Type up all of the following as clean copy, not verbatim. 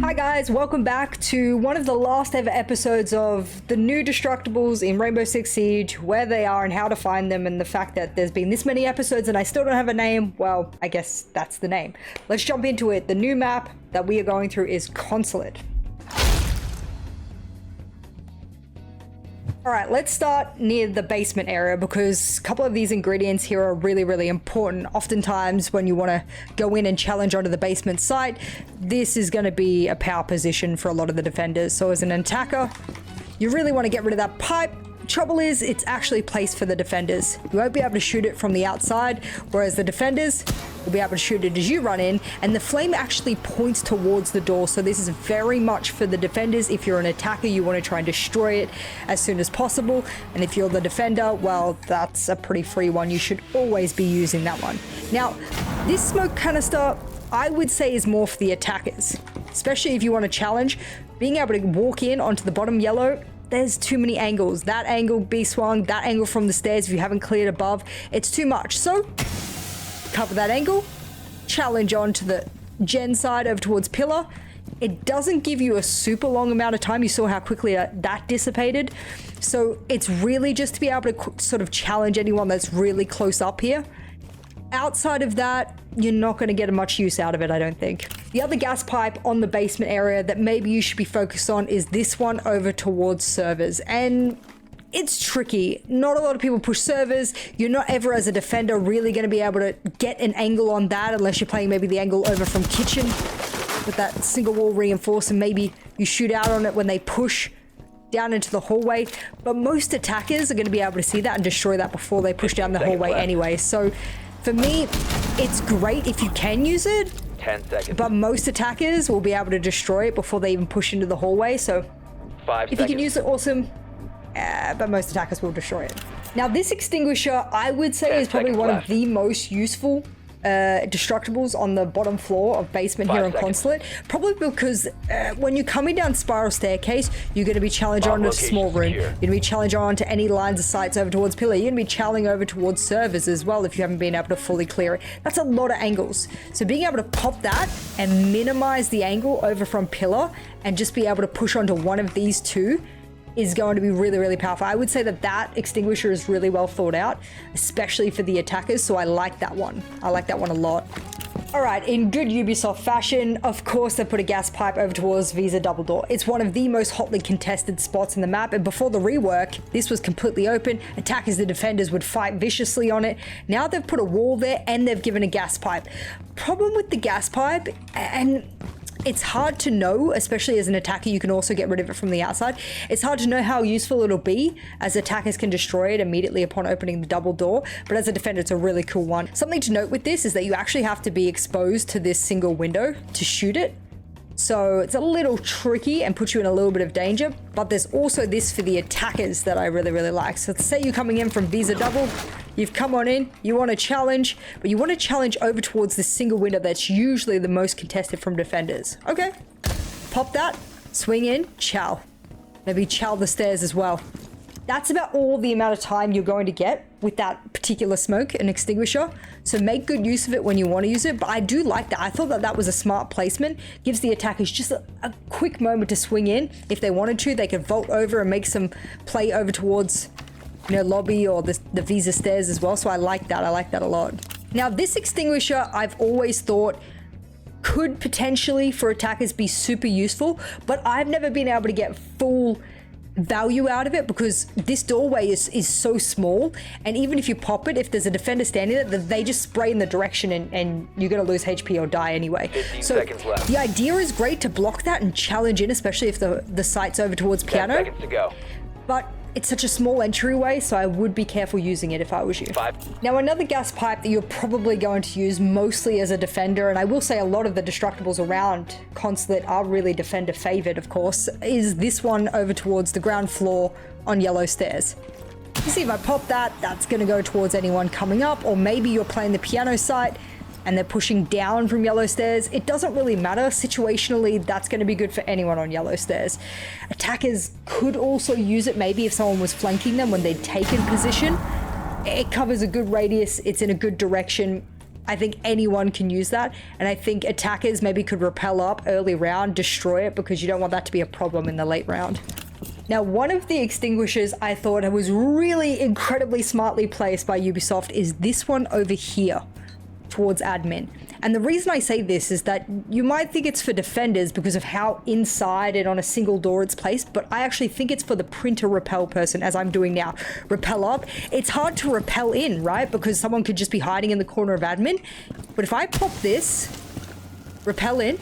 Hi guys, welcome back to one of the last ever episodes of the new destructibles in Rainbow Six Siege, where they are and how to find them, and the fact that there's been this many episodes and I still don't have a name. Well, I guess that's the name. Let's jump into it. The new map that we are going through is Consulate. Alright, let's start near the basement area because a couple of these ingredients here are really important. Oftentimes when you want to go in and challenge onto the basement site, this is going to be a power position for a lot of the defenders. So as an attacker, you really want to get rid of that pipe. Trouble is, it's actually placed for the defenders. You won't be able to shoot it from the outside, whereas the defenders will be able to shoot it as you run in, and the flame actually points towards the door. So this is very much for the defenders. If you're an attacker, you want to try and destroy it as soon as possible. And if you're the defender, well, that's a pretty free one. You should always be using that one. Now, this smoke canister, I would say, is more for the attackers, especially if you want to challenge. Being able to walk in onto the bottom yellow, there's too many angles. That angle be swung, that angle from the stairs if you haven't cleared above, it's too much. So cover that angle, challenge on to the gen side over towards pillar. It doesn't give you a super long amount of time. You saw how quickly that dissipated. So it's really just to be able to sort of challenge anyone that's really close up here. Outside of that, you're not going to get much use out of it, I don't think. The other gas pipe on the basement area that maybe you should be focused on is this one over towards servers. And it's tricky. Not a lot of people push servers. You're not ever, as a defender, really going to be able to get an angle on that unless you're playing maybe the angle over from kitchen with that single wall reinforce, and maybe you shoot out on it when they push down into the hallway. But most attackers are going to be able to see that and destroy that before they push down the hallway anyway. So for me, it's great if you can use it, 10 seconds. But most attackers will be able to destroy it before they even push into the hallway. So 5 if seconds. you can use it, awesome. But most attackers will destroy it. Now, this extinguisher, I would say, is probably one of the most useful destructibles on the bottom floor of basement here in Consulate. Probably because when you're coming down spiral staircase, you're going to be challenged onto a small room. You're going to be challenged onto any lines of sights over towards pillar. You're going to be challenging over towards servers as well if you haven't been able to fully clear it. That's a lot of angles. So being able to pop that and minimize the angle over from pillar and just be able to push onto one of these two is going to be really powerful. I would say that that extinguisher is really well thought out, especially for the attackers, so I like that one. I like that one a lot. All right, in good Ubisoft fashion, of course, they put a gas pipe over towards Visa Double Door. It's one of the most hotly contested spots in the map, and before the rework, this was completely open. Attackers and defenders would fight viciously on it. Now they've put a wall there, and they've given a gas pipe. Problem with the gas pipe, and it's hard to know, especially as an attacker, you can also get rid of it from the outside. It's hard to know how useful it'll be, as attackers can destroy it immediately upon opening the double door, but as a defender, it's a really cool one. Something to note with this is that you actually have to be exposed to this single window to shoot it. So it's a little tricky and puts you in a little bit of danger, but there's also this for the attackers that I really like. So say you're coming in from Visa Double, you've come on in, you want to challenge, but you want to challenge over towards this single window that's usually the most contested from defenders. Okay, pop that, swing in, chow. Maybe chow the stairs as well. That's about all the amount of time you're going to get with that particular smoke and extinguisher. So make good use of it when you want to use it. But I do like that. I thought that that was a smart placement. Gives the attackers just a quick moment to swing in. If they wanted to, they could vault over and make some play over towards, you know, lobby or the Visa stairs as well. So I like that. I like that a lot. Now, this extinguisher, I've always thought could potentially for attackers be super useful, but I've never been able to get full value out of it because this doorway is so small, and even if you pop it, if there's a defender standing there, they just spray in the direction and you're going to lose HP or die anyway. 15 so seconds left. The idea is great to block that and challenge in, especially if the site's over towards 10 piano. seconds to go. But it's such a small entryway, so I would be careful using it if I was you. 5. Now, another gas pipe that you're probably going to use mostly as a defender, and I will say a lot of the destructibles around Consulate are really defender favored, of course, is this one over towards the ground floor on yellow stairs. You see, if I pop that, that's going to go towards anyone coming up, or maybe you're playing the piano site and they're pushing down from yellow stairs. It doesn't really matter. Situationally, that's going to be good for anyone on yellow stairs. Attackers could also use it maybe if someone was flanking them when they'd taken position. It covers a good radius. It's in a good direction. I think anyone can use that, and I think attackers maybe could repel up early round, destroy it, because you don't want that to be a problem in the late round. Now, one of the extinguishers I thought was really incredibly smartly placed by Ubisoft is this one over here towards admin. And the reason I say this is that you might think it's for defenders because of how inside and on a single door it's placed, but I actually think it's for the printer repel person, as I'm doing now. Repel up. It's hard to repel in, right? Because someone could just be hiding in the corner of admin. But if I pop this, repel in,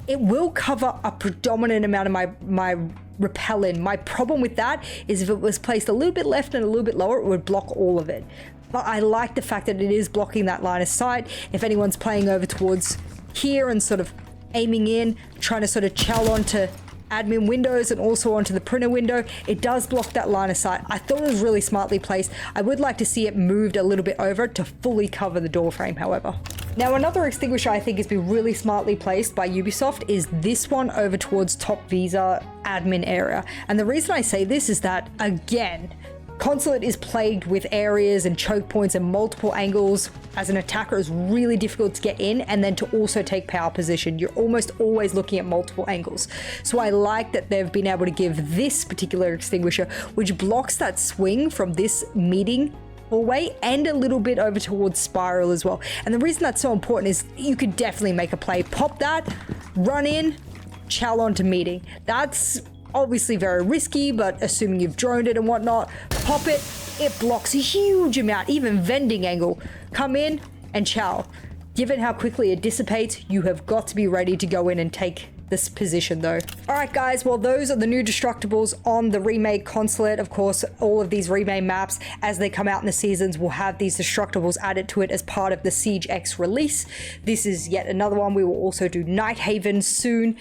it will cover a predominant amount of my repel in. My problem with that is if it was placed a little bit left and a little bit lower, it would block all of it. But I like the fact that it is blocking that line of sight. If anyone's playing over towards here and sort of aiming in, trying to sort of chow onto admin windows and also onto the printer window, it does block that line of sight. I thought it was really smartly placed. I would like to see it moved a little bit over to fully cover the door frame, however. Now, another extinguisher I think has been really smartly placed by Ubisoft is this one over towards top Visa admin area. And the reason I say this is that, again, Consulate is plagued with areas and choke points and multiple angles. As an attacker, it's really difficult to get in and then to also take power position. You're almost always looking at multiple angles. So I like that they've been able to give this particular extinguisher, which blocks that swing from this meeting hallway and a little bit over towards spiral as well. And the reason that's so important is you could definitely make a play. Pop that, run in, chow onto meeting. That's obviously very risky, but assuming you've droned it and whatnot, pop it, it blocks a huge amount, even vending angle. Come in and chow. Given how quickly it dissipates, you have got to be ready to go in and take this position though. All right, guys, well, those are the new destructibles on the remade Consulate. Of course, all of these remade maps, as they come out in the seasons, will have these destructibles added to it as part of the Siege X release. This is yet another one. We will also do Night Haven soon.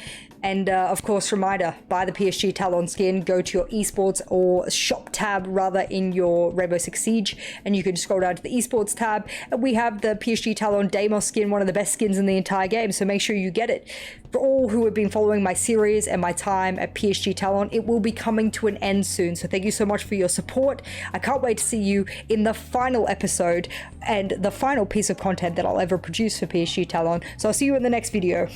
And of course, reminder, buy the PSG Talon skin, go to your esports or shop tab rather in your Rainbow Six Siege, and you can scroll down to the esports tab. And we have the PSG Talon Deimos skin, one of the best skins in the entire game, so make sure you get it. For all who have been following my series and my time at PSG Talon, it will be coming to an end soon, so thank you so much for your support. I can't wait to see you in the final episode and the final piece of content that I'll ever produce for PSG Talon. So I'll see you in the next video.